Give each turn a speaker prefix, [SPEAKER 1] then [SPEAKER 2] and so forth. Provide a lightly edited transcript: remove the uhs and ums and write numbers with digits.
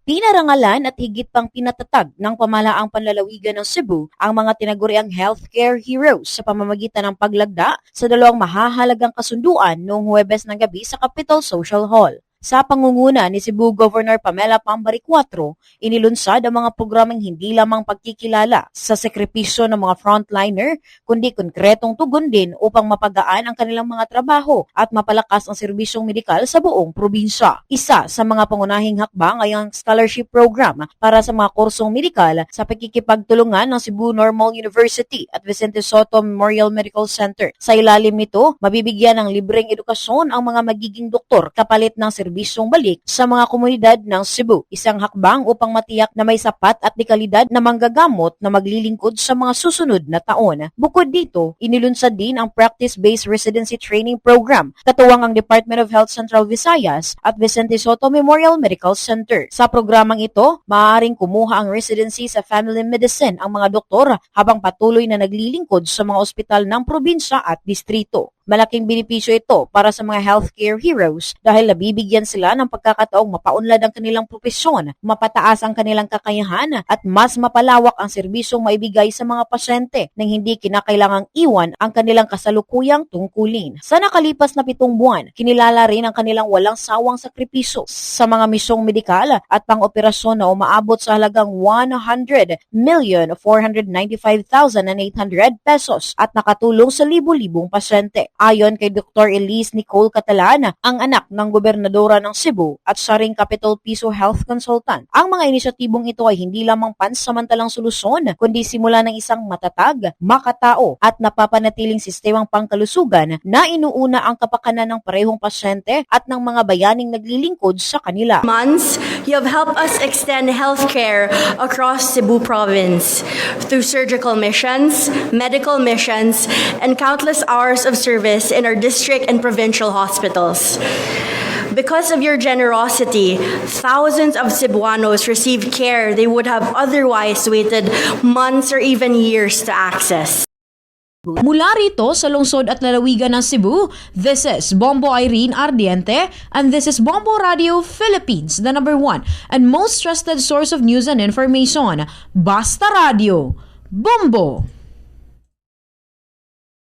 [SPEAKER 1] Pinarangalan at higit pang pinatatag ng pamahalaang panlalawigan ng Cebu ang mga tinaguriang healthcare heroes sa pamamagitan ng paglagda sa dalawang mahahalagang kasunduan noong Huwebes ng gabi sa Capitol Social Hall. Sa pangunguna ni Cebu Governor Pamela Pambaric IV, inilunsad ang mga programang hindi lamang pagkikilala sa sakripisyo ng mga frontliner, kundi konkretong tugon din upang mapagaan ang kanilang mga trabaho at mapalakas ang serbisyong medikal sa buong probinsya. Isa sa mga pangunahing hakbang ay ang scholarship program para sa mga kursong medikal sa pakikipagtulungan ng Cebu Normal University at Vicente Sotto Memorial Medical Center. Sa ilalim nito, mabibigyan ng libreng edukasyon ang mga magiging doktor kapalit ng serbisyong balik sa mga komunidad ng Cebu. Isang hakbang upang matiyak na may sapat at dekalidad na manggagamot na maglilingkod sa mga susunod na taon. Bukod dito, inilunsad din ang Practice-Based Residency Training Program, katuwang ang Department of Health Central Visayas at Vicente Sotto Memorial Medical Center. Sa programang ito, maaaring kumuha ang residency sa family medicine ang mga doktor habang patuloy na naglilingkod sa mga ospital ng probinsya at distrito. Malaking benepisyo ito para sa mga healthcare heroes dahil nabibigyan sila ng pagkakataong mapaunlad ang kanilang propesyon, mapataas ang kanilang kakayahan at mas mapalawak ang serbisyong maibigay sa mga pasyente nang hindi kinakailangang iwan ang kanilang kasalukuyang tungkulin. Sa nakalipas na 7 buwan, kinilala rin ang kanilang walang sawang sakripisyo sa mga misyong medikal at pang-operasyon na umaabot sa halagang 100,495,800 pesos at nakatulong sa libu-libong pasyente. Ayon kay Dr. Elise Nicole Catalan, ang anak ng gobernadora ng Cebu at siya ring Capital Piso Health Consultant, ang mga inisyatibong ito ay hindi lamang pansamantalang solusyon, kundi simula ng isang matatag, makatao at napapanatiling sistemang pangkalusugan na inuuna ang kapakanan ng parehong pasyente at ng mga bayaning naglilingkod sa kanila.
[SPEAKER 2] Months, you have helped us extend healthcare across Cebu province through surgical missions, medical missions, and countless hours of service in our district and provincial hospitals. Because of your generosity, thousands of Cebuanos received care they would have otherwise waited months or even years to access.
[SPEAKER 3] Mula rito sa lungsod at lalawigan ng Cebu, this is Bombo Irene Ardiente and this is Bombo Radio Philippines, the #1 and most trusted source of news and information. Basta Radio, Bombo!